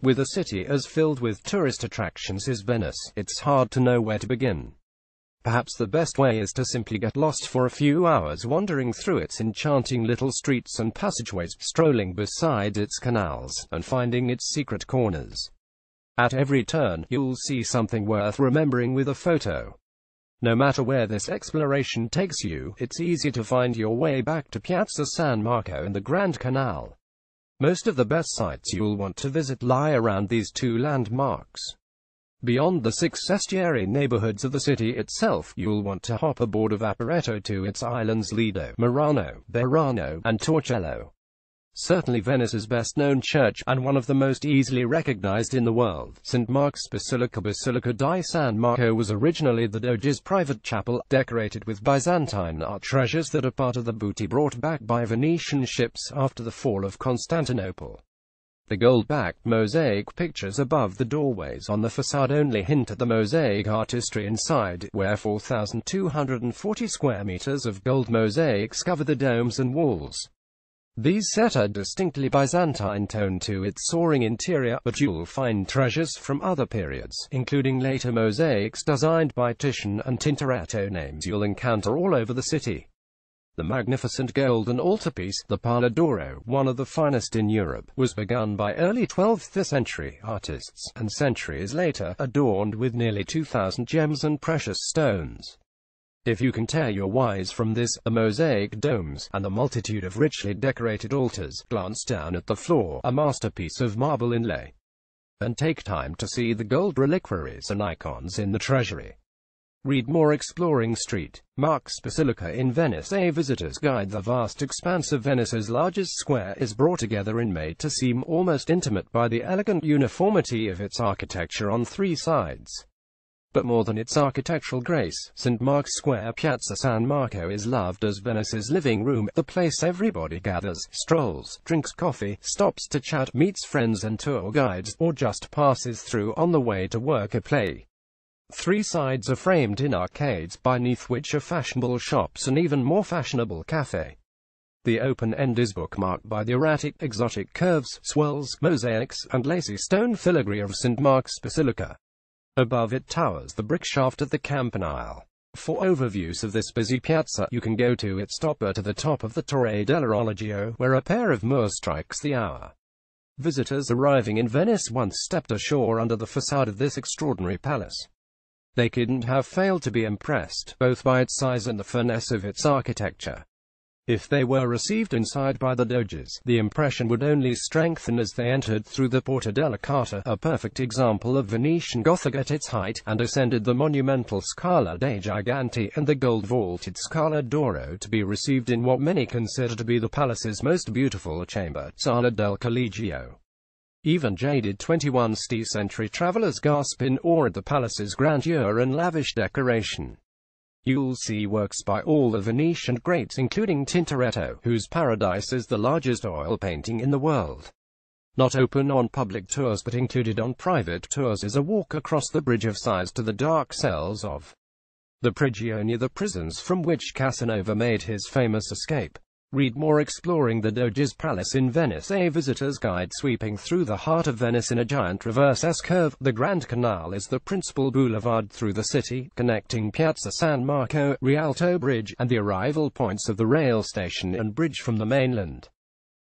With a city as filled with tourist attractions as Venice, it's hard to know where to begin. Perhaps the best way is to simply get lost for a few hours wandering through its enchanting little streets and passageways, strolling beside its canals, and finding its secret corners. At every turn, you'll see something worth remembering with a photo. No matter where this exploration takes you, it's easy to find your way back to Piazza San Marco and the Grand Canal. Most of the best sites you'll want to visit lie around these two landmarks. Beyond the 6 estuary neighborhoods of the city itself, you'll want to hop aboard a vaporetto to its islands Lido, Murano, Verano, and Torcello. Certainly Venice's best-known church, and one of the most easily recognized in the world, St. Mark's Basilica di San Marco, was originally the Doge's private chapel, decorated with Byzantine art treasures that are part of the booty brought back by Venetian ships after the fall of Constantinople. The gold-backed mosaic pictures above the doorways on the facade only hint at the mosaic artistry inside, where 4,240 square meters of gold mosaics cover the domes and walls. These set a distinctly Byzantine tone to its soaring interior, but you'll find treasures from other periods, including later mosaics designed by Titian and Tintoretto, names you'll encounter all over the city. The magnificent golden altarpiece, the Pala d'Oro, one of the finest in Europe, was begun by early 12th century artists, and centuries later, adorned with nearly 2,000 gems and precious stones. If you can tear your wise from this, the mosaic domes, and the multitude of richly decorated altars, glance down at the floor, a masterpiece of marble inlay. And take time to see the gold reliquaries and icons in the treasury. Read more exploring St. Mark's Basilica in Venice, a visitor's guide. The vast expanse of Venice's largest square is brought together and made to seem almost intimate by the elegant uniformity of its architecture on 3 sides. But more than its architectural grace, St. Mark's Square, Piazza San Marco, is loved as Venice's living room, the place everybody gathers, strolls, drinks coffee, stops to chat, meets friends and tour guides, or just passes through on the way to work or play. 3 sides are framed in arcades, beneath which are fashionable shops and even more fashionable café. The open end is bookmarked by the erratic, exotic curves, swirls, mosaics, and lacy stone filigree of St. Mark's Basilica. Above it towers the brick shaft of the Campanile. For overviews of this busy piazza, you can go to its top or to the top of the Torre dell'Orologio, where a pair of Moors strikes the hour. Visitors arriving in Venice once stepped ashore under the facade of this extraordinary palace. They couldn't have failed to be impressed, both by its size and the finesse of its architecture. If they were received inside by the Doges, the impression would only strengthen as they entered through the Porta della Carta, a perfect example of Venetian Gothic at its height, and ascended the monumental Scala dei Giganti and the gold-vaulted Scala d'Oro to be received in what many consider to be the palace's most beautiful chamber, Sala del Collegio. Even jaded 21st century travelers gasp in awe at the palace's grandeur and lavish decoration. You'll see works by all the Venetian greats, including Tintoretto, whose Paradise is the largest oil painting in the world. Not open on public tours but included on private tours is a walk across the Bridge of Sighs to the dark cells of the Prigioni, the prisons from which Casanova made his famous escape. Read more exploring the Doge's Palace in Venice, a visitor's guide sweeping through the heart of Venice in a giant reverse S-curve. The Grand Canal is the principal boulevard through the city, connecting Piazza San Marco, Rialto Bridge, and the arrival points of the rail station and bridge from the mainland.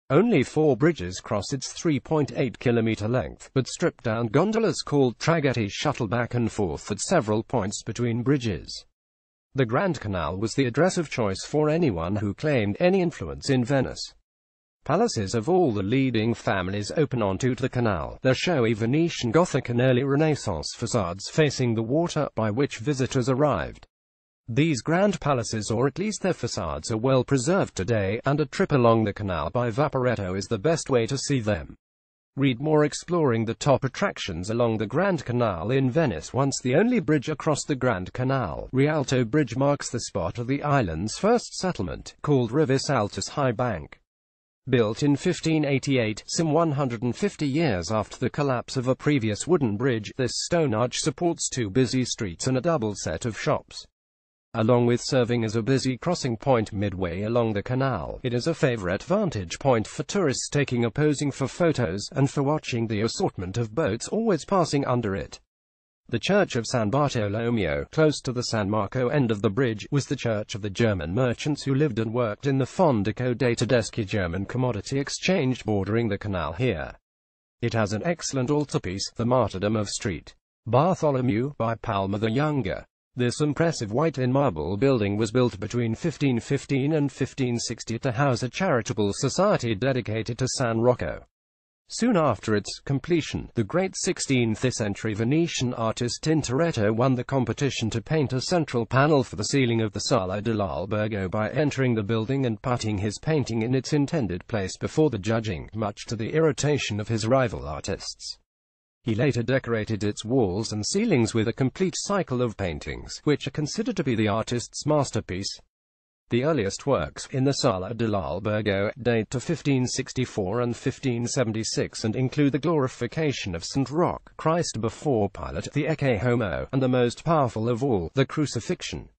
Only 4 bridges cross its 3.8-kilometer length, but stripped-down gondolas called traghetti shuttle back and forth at several points between bridges. The Grand Canal was the address of choice for anyone who claimed any influence in Venice. Palaces of all the leading families open onto the canal, their showy Venetian Gothic and early Renaissance facades facing the water, by which visitors arrived. These grand palaces, or at least their facades, are well preserved today, and a trip along the canal by Vaporetto is the best way to see them. Read more exploring the top attractions along the Grand Canal in Venice. Once the only bridge across the Grand Canal, Rialto Bridge marks the spot of the island's first settlement, called Rivis Altus High Bank. Built in 1588, some 150 years after the collapse of a previous wooden bridge, this stone arch supports 2 busy streets and a double set of shops. Along with serving as a busy crossing point midway along the canal, it is a favorite vantage point for tourists taking or posing for photos, and for watching the assortment of boats always passing under it. The church of San Bartolomeo, close to the San Marco end of the bridge, was the church of the German merchants who lived and worked in the Fondico dei Tedeschi German commodity exchange bordering the canal here. It has an excellent altarpiece, the Martyrdom of St. Bartholomew, by Palma the Younger. This impressive white-in-marble building was built between 1515 and 1560 to house a charitable society dedicated to San Rocco. Soon after its completion, the great 16th-century Venetian artist Tintoretto won the competition to paint a central panel for the ceiling of the Sala dell'Albergo by entering the building and putting his painting in its intended place before the judging, much to the irritation of his rival artists. He later decorated its walls and ceilings with a complete cycle of paintings, which are considered to be the artist's masterpiece. The earliest works in the Sala dell'Albergo date to 1564 and 1576 and include the glorification of St. Roch, Christ before Pilate, the Ecce Homo, and the most powerful of all, the Crucifixion.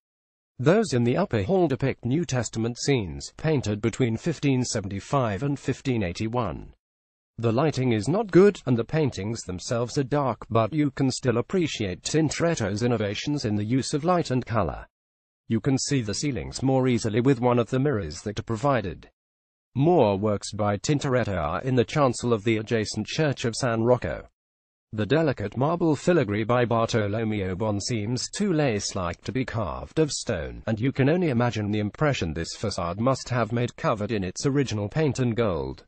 Those in the upper hall depict New Testament scenes, painted between 1575 and 1581. The lighting is not good, and the paintings themselves are dark, but you can still appreciate Tintoretto's innovations in the use of light and color. You can see the ceilings more easily with one of the mirrors that are provided. More works by Tintoretto are in the chancel of the adjacent church of San Rocco. The delicate marble filigree by Bartolomeo Bon seems too lace-like to be carved of stone, and you can only imagine the impression this facade must have made covered in its original paint and gold.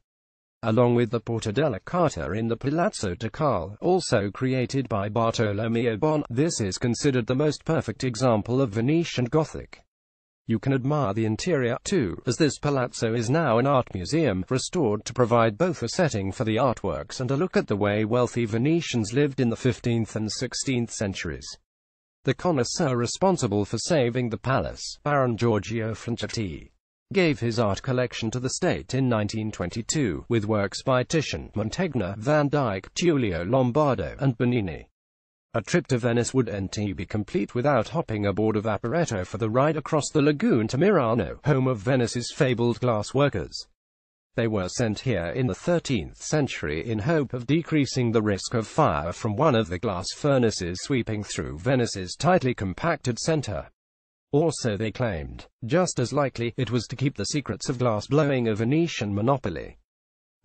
Along with the Porta della Carta in the Palazzo Ducale, also created by Bartolomeo Bon, this is considered the most perfect example of Venetian Gothic. You can admire the interior, too, as this palazzo is now an art museum, restored to provide both a setting for the artworks and a look at the way wealthy Venetians lived in the 15th and 16th centuries. The connoisseur responsible for saving the palace, Baron Giorgio Franchetti, gave his art collection to the state in 1922, with works by Titian, Mantegna, Van Dyck, Giulio Lombardo, and Bernini. A trip to Venice wouldn't be complete without hopping aboard a Vaporetto for the ride across the lagoon to Murano, home of Venice's fabled glass workers. They were sent here in the 13th century in hope of decreasing the risk of fire from one of the glass furnaces sweeping through Venice's tightly compacted center. Or so they claimed. Just as likely, it was to keep the secrets of glass blowing a Venetian monopoly.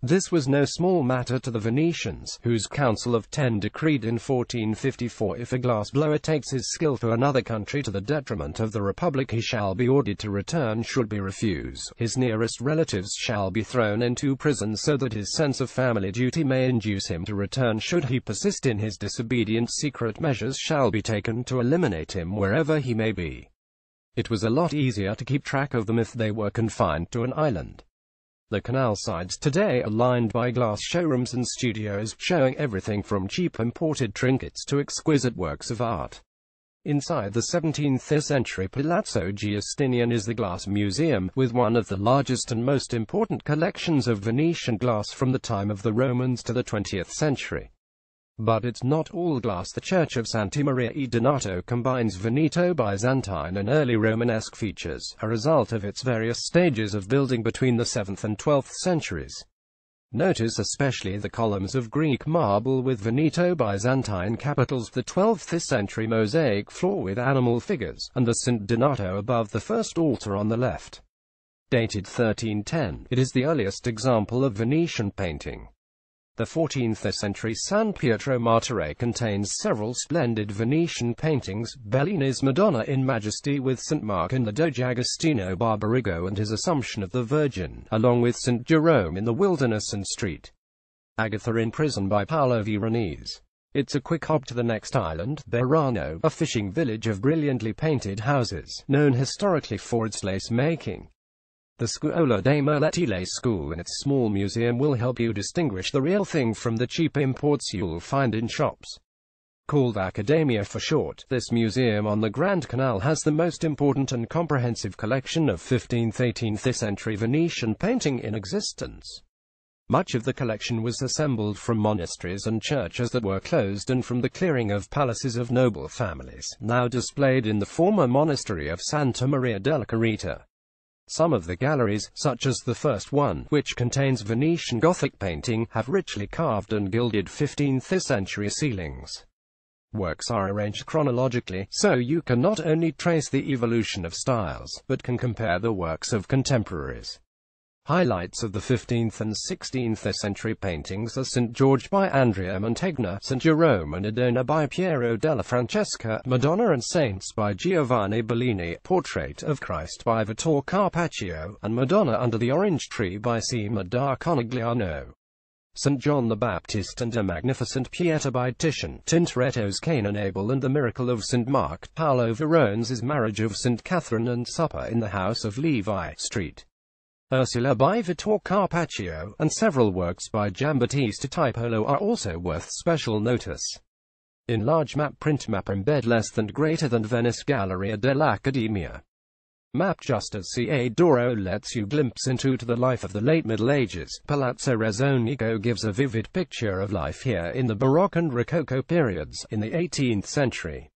This was no small matter to the Venetians, whose Council of Ten decreed in 1454 if a glass blower takes his skill to another country to the detriment of the Republic he shall be ordered to return. Should he refuse, his nearest relatives shall be thrown into prison so that his sense of family duty may induce him to return. Should he persist in his disobedience, secret measures shall be taken to eliminate him wherever he may be. It was a lot easier to keep track of them if they were confined to an island. The canal sides today are lined by glass showrooms and studios, showing everything from cheap imported trinkets to exquisite works of art. Inside the 17th-century Palazzo Giustinian is the Glass Museum, with one of the largest and most important collections of Venetian glass from the time of the Romans to the 20th century. But it's not all glass. The Church of Santa Maria e Donato combines Veneto-Byzantine and early Romanesque features, a result of its various stages of building between the 7th and 12th centuries. Notice especially the columns of Greek marble with Veneto-Byzantine capitals, the 12th century mosaic floor with animal figures, and the St. Donato above the first altar on the left. Dated 1310, it is the earliest example of Venetian painting. The 14th century San Pietro Martire contains several splendid Venetian paintings, Bellini's Madonna in Majesty with St. Mark in the Doge Agostino Barbarigo and his Assumption of the Virgin, along with St. Jerome in the Wilderness and Street. Agatha in Prison by Paolo Veronese. It's a quick hop to the next island, Berano, a fishing village of brilliantly painted houses, known historically for its lace making. The Scuola dei Merlettile school and its small museum will help you distinguish the real thing from the cheap imports you'll find in shops. Called Accademia for short, this museum on the Grand Canal has the most important and comprehensive collection of 15th-18th century Venetian painting in existence. Much of the collection was assembled from monasteries and churches that were closed and from the clearing of palaces of noble families, now displayed in the former monastery of Santa Maria della Carita. Some of the galleries, such as the first one, which contains Venetian Gothic painting, have richly carved and gilded 15th-century ceilings. Works are arranged chronologically, so you can not only trace the evolution of styles, but can compare the works of contemporaries. Highlights of the 15th and 16th century paintings are St. George by Andrea Mantegna, St. Jerome and Adona by Piero della Francesca, Madonna and Saints by Giovanni Bellini, Portrait of Christ by Vittore Carpaccio, and Madonna under the Orange Tree by Cima da Conegliano. St. John the Baptist and a Magnificent Pieta by Titian, Tintoretto's Cain and Abel and the Miracle of St. Mark, Paolo Verone's Marriage of St. Catherine and Supper in the House of Levi, Street. Ursula by Vittore Carpaccio, and several works by Giambattista Tiepolo are also worth special notice. Enlarge map print map embed less than greater than Venice Galleria dell'Accademia. Map just as Ca d'Oro lets you glimpse into the life of the late Middle Ages. Palazzo Rezzonico gives a vivid picture of life here in the Baroque and Rococo periods, in the 18th century.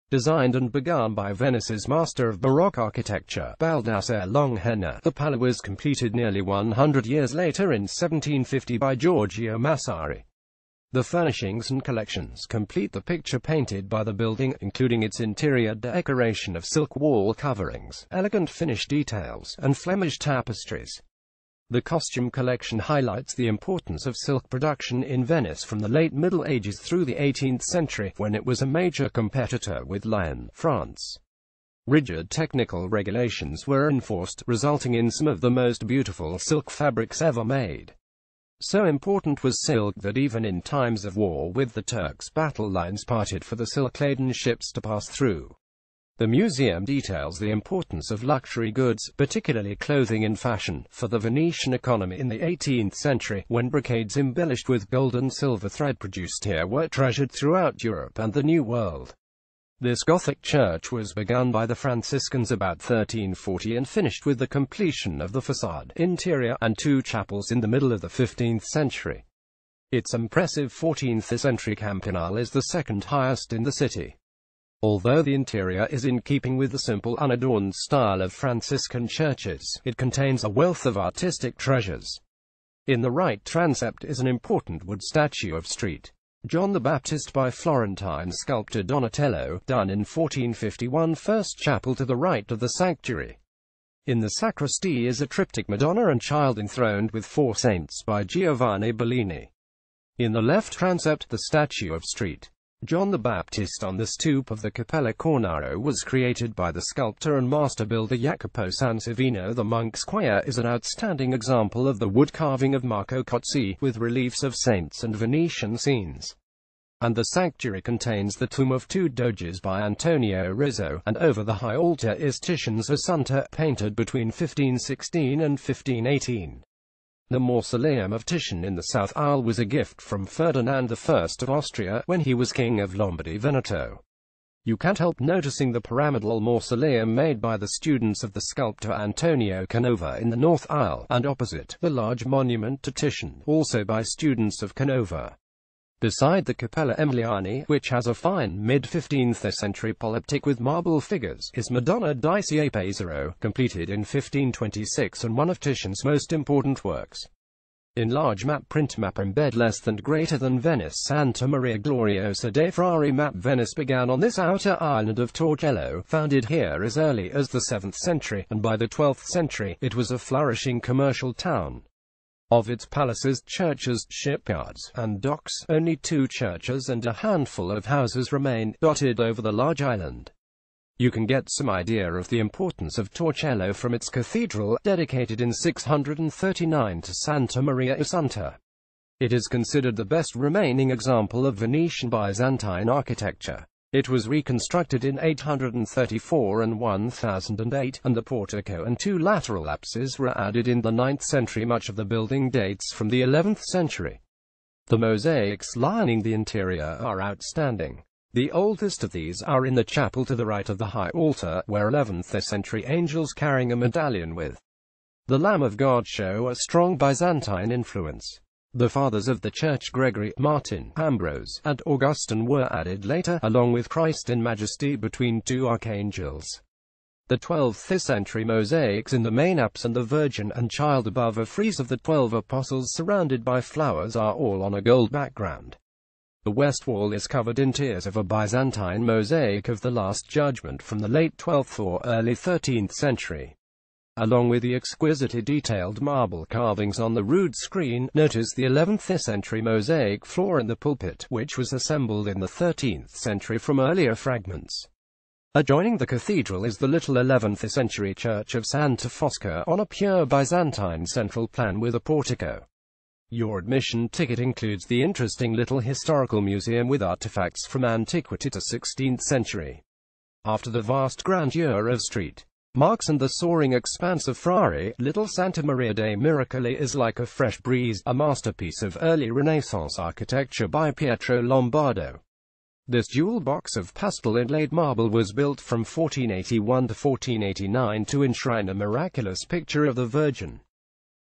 Designed and begun by Venice's master of Baroque architecture, Baldassare Longhena, the palace was completed nearly 100 years later in 1750 by Giorgio Massari. The furnishings and collections complete the picture painted by the building, including its interior decoration of silk wall coverings, elegant finish details, and Flemish tapestries. The costume collection highlights the importance of silk production in Venice from the late Middle Ages through the 18th century, when it was a major competitor with Lyon, France. Rigid technical regulations were enforced, resulting in some of the most beautiful silk fabrics ever made. So important was silk that even in times of war with the Turks, battle lines parted for the silk-laden ships to pass through. The museum details the importance of luxury goods, particularly clothing and fashion, for the Venetian economy in the 18th century, when brocades embellished with gold and silver thread produced here were treasured throughout Europe and the New World. This Gothic church was begun by the Franciscans about 1340 and finished with the completion of the facade, interior, and two chapels in the middle of the 15th century. Its impressive 14th-century campanile is the second highest in the city. Although the interior is in keeping with the simple, unadorned style of Franciscan churches, it contains a wealth of artistic treasures. In the right transept is an important wood statue of St. John the Baptist by Florentine sculptor Donatello, done in 1451. First chapel to the right of the sanctuary. In the sacristy is a triptych Madonna and Child enthroned with four saints by Giovanni Bellini. In the left transept, the statue of St. John the Baptist on the stoop of the Cappella Cornaro was created by the sculptor and master builder Jacopo Sansovino. The monk's choir is an outstanding example of the wood carving of Marco Cozzi, with reliefs of saints and Venetian scenes. And the sanctuary contains the tomb of two doges by Antonio Rizzo, and over the high altar is Titian's Assunta, painted between 1516 and 1518. The mausoleum of Titian in the south aisle was a gift from Ferdinand I of Austria, when he was king of Lombardy-Veneto. You can't help noticing the pyramidal mausoleum made by the students of the sculptor Antonio Canova in the north aisle, and opposite, the large monument to Titian, also by students of Canova. Beside the Cappella Emiliani, which has a fine mid-15th century polyptych with marble figures, is Madonna di Pesaro, completed in 1526 and one of Titian's most important works. Enlarge map print map embed less than greater than Venice Santa Maria Gloriosa dei Frari map Venice began on this outer island of Torcello, founded here as early as the 7th century, and by the 12th century, it was a flourishing commercial town. Of its palaces, churches, shipyards, and docks, only 2 churches and a handful of houses remain, dotted over the large island. You can get some idea of the importance of Torcello from its cathedral, dedicated in 639 to Santa Maria Assunta. It is considered the best remaining example of Venetian Byzantine architecture. It was reconstructed in 834 and 1008, and the portico and 2 lateral apses were added in the 9th century. Much of the building dates from the 11th century. The mosaics lining the interior are outstanding. The oldest of these are in the chapel to the right of the high altar, where 11th century angels carrying a medallion with The Lamb of God show a strong Byzantine influence. The fathers of the Church, Gregory, Martin, Ambrose, and Augustine, were added later, along with Christ in majesty between two archangels. The 12th century mosaics in the main apse and the Virgin and Child above a frieze of the 12 apostles surrounded by flowers are all on a gold background. The west wall is covered in tiers of a Byzantine mosaic of the Last Judgment from the late 12th or early 13th century. Along with the exquisitely detailed marble carvings on the rood screen, notice the 11th century mosaic floor in the pulpit, which was assembled in the 13th century from earlier fragments. Adjoining the cathedral is the little 11th century church of Santa Fosca on a pure Byzantine central plan with a portico. Your admission ticket includes the interesting little historical museum with artifacts from antiquity to 16th century. After the vast grandeur of St. Mark's and the soaring expanse of Frari, little Santa Maria dei Miracoli is like a fresh breeze, a masterpiece of early Renaissance architecture by Pietro Lombardo. This jewel box of pastel inlaid marble was built from 1481 to 1489 to enshrine a miraculous picture of the Virgin.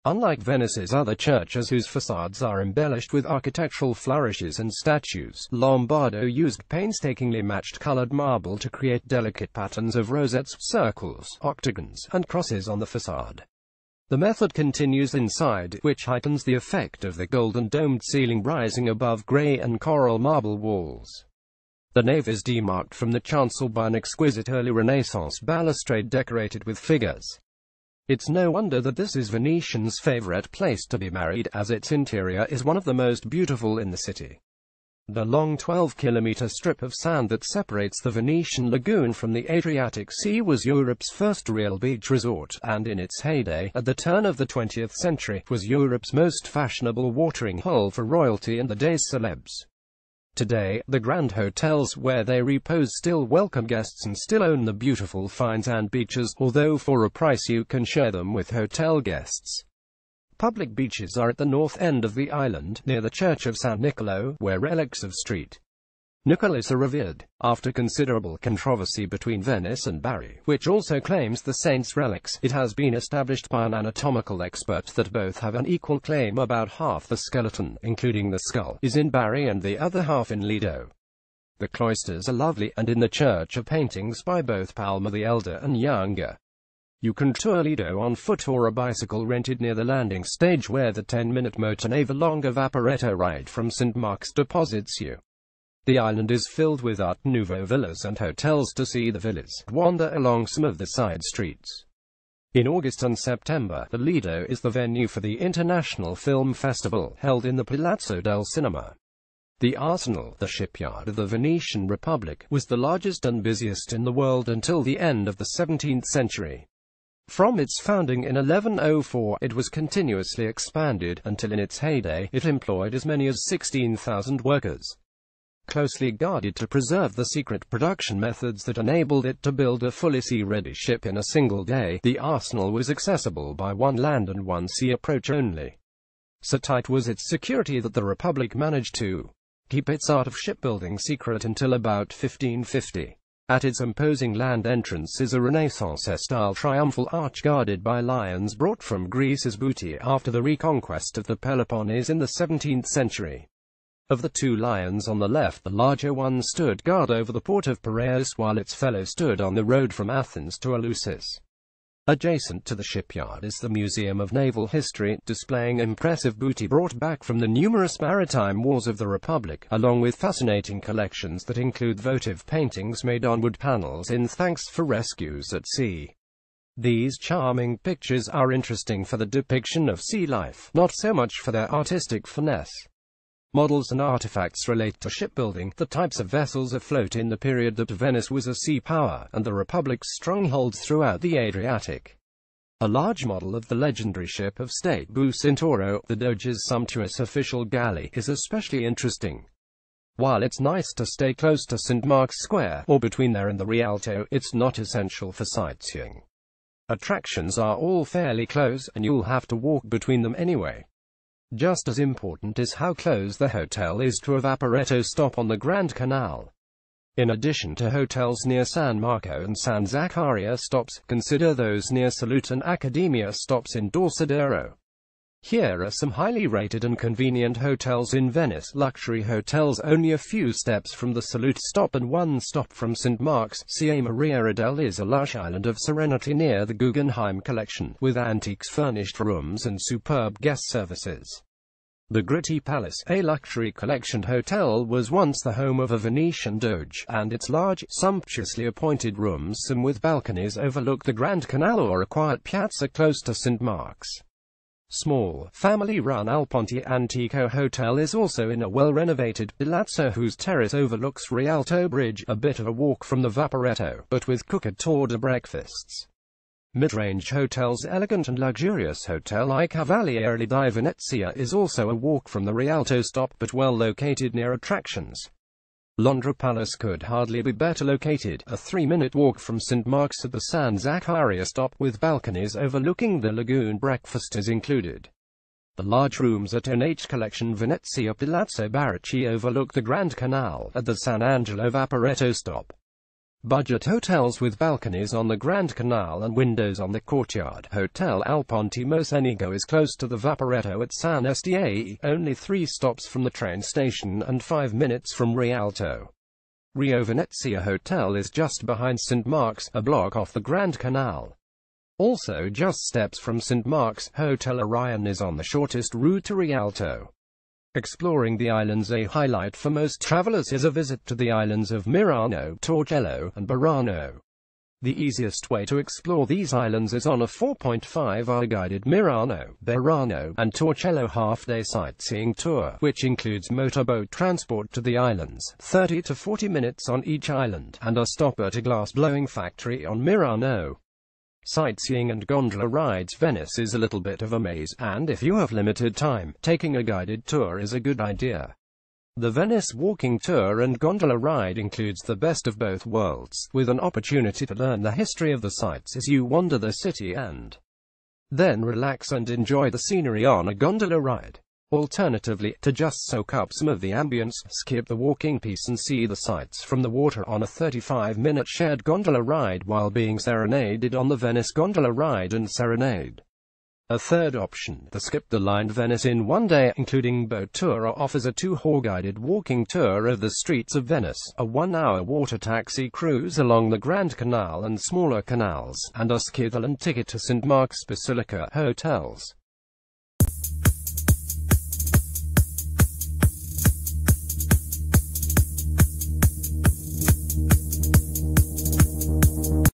Unlike Venice's other churches whose facades are embellished with architectural flourishes and statues, Lombardo used painstakingly matched colored marble to create delicate patterns of rosettes, circles, octagons, and crosses on the facade. The method continues inside, which heightens the effect of the golden domed ceiling rising above gray and coral marble walls. The nave is demarked from the chancel by an exquisite early Renaissance balustrade decorated with figures. It's no wonder that this is Venetians' favorite place to be married, as its interior is one of the most beautiful in the city. The long 12-kilometer strip of sand that separates the Venetian lagoon from the Adriatic Sea was Europe's first real beach resort, and in its heyday, at the turn of the 20th century, was Europe's most fashionable watering hole for royalty and the day's celebs. Today, the grand hotels where they repose still welcome guests and still own the beautiful fine sand beaches, although for a price you can share them with hotel guests. Public beaches are at the north end of the island, near the Church of San Niccolò, where relics of St. Nicholas are revered. After considerable controversy between Venice and Bari, which also claims the saint's relics, it has been established by an anatomical expert that both have an equal claim. About half the skeleton, including the skull, is in Bari and the other half in Lido. The cloisters are lovely, and in the church are paintings by both Palma the Elder and Younger. You can tour Lido on foot or a bicycle rented near the landing stage, where the 10-minute Motonave-Longa Vaporetto ride from St. Mark's deposits you. The island is filled with Art Nouveau villas and hotels. To see the villas, wander along some of the side streets. In August and September, the Lido is the venue for the International Film Festival, held in the Palazzo del Cinema. The Arsenal, the shipyard of the Venetian Republic, was the largest and busiest in the world until the end of the 17th century. From its founding in 1104, it was continuously expanded, until in its heyday, it employed as many as 16,000 workers. Closely guarded to preserve the secret production methods that enabled it to build a fully sea-ready ship in a single day, the arsenal was accessible by one land and one sea approach only. So tight was its security that the Republic managed to keep its art of shipbuilding secret until about 1550. At its imposing land entrance is a Renaissance-style triumphal arch guarded by lions brought from Greece as booty after the reconquest of the Peloponnese in the 17th century. Of the two lions on the left, the larger one stood guard over the port of Piraeus while its fellow stood on the road from Athens to Eleusis. Adjacent to the shipyard is the Museum of Naval History, displaying impressive booty brought back from the numerous maritime wars of the Republic, along with fascinating collections that include votive paintings made on wood panels in thanks for rescues at sea. These charming pictures are interesting for the depiction of sea life, not so much for their artistic finesse. Models and artifacts relate to shipbuilding, the types of vessels afloat in the period that Venice was a sea power, and the Republic's strongholds throughout the Adriatic. A large model of the legendary ship of state Bucentauro, the Doge's sumptuous official galley, is especially interesting. While it's nice to stay close to St. Mark's Square, or between there and the Rialto, it's not essential for sightseeing. Attractions are all fairly close, and you'll have to walk between them anyway. Just as important is how close the hotel is to a Vaporetto stop on the Grand Canal. In addition to hotels near San Marco and San Zaccaria stops, consider those near Salute and Accademia stops in Dorsoduro. Here are some highly rated and convenient hotels in Venice. Luxury hotels only a few steps from the Salute stop and one stop from St. Mark's. Sia Maria Adele is a lush island of serenity near the Guggenheim Collection, with antiques furnished rooms and superb guest services. The Gritti Palace, a luxury collection hotel, was once the home of a Venetian doge, and its large, sumptuously appointed rooms, some with balconies, overlook the Grand Canal or a quiet piazza close to St. Mark's. Small, family-run Alponte Antico Hotel is also in a well-renovated palazzo whose terrace overlooks Rialto Bridge, a bit of a walk from the Vaporetto, but with cucinatura breakfasts. Mid-range hotels. Elegant and luxurious Hotel I Cavaliere di Venezia is also a walk from the Rialto stop, but well located near attractions. Londra Palace could hardly be better located, a 3-minute walk from St. Mark's at the San Zaccaria stop, with balconies overlooking the lagoon. Breakfast is included. The large rooms at NH Collection Venezia Palazzo Barocci overlook the Grand Canal at the San Angelo Vaporetto stop. Budget hotels with balconies on the Grand Canal and windows on the courtyard. Hotel Alponte Mocenigo is close to the Vaporetto at San Estiae, only 3 stops from the train station and 5 minutes from Rialto. Rio Venezia Hotel is just behind St. Mark's, a block off the Grand Canal. Also just steps from St. Mark's, Hotel Orion is on the shortest route to Rialto. Exploring the islands. A highlight for most travelers is a visit to the islands of Murano, Torcello, and Burano. The easiest way to explore these islands is on a 4.5-hour guided Murano, Burano, and Torcello half-day sightseeing tour, which includes motorboat transport to the islands, 30 to 40 minutes on each island, and a stop at a glass-blowing factory on Murano. Sightseeing and gondola rides. Venice is a little bit of a maze, and if you have limited time, taking a guided tour is a good idea. The Venice walking tour and gondola ride includes the best of both worlds, with an opportunity to learn the history of the sites as you wander the city and then relax and enjoy the scenery on a gondola ride. Alternatively, to just soak up some of the ambience, skip the walking piece and see the sights from the water on a 35-minute shared gondola ride while being serenaded on the Venice gondola ride and serenade. A third option, the skip the line Venice in one day, including boat tour, offers a 2-hour guided walking tour of the streets of Venice, a 1-hour water taxi cruise along the Grand Canal and smaller canals, and a skittle and ticket to St. Mark's Basilica hotels.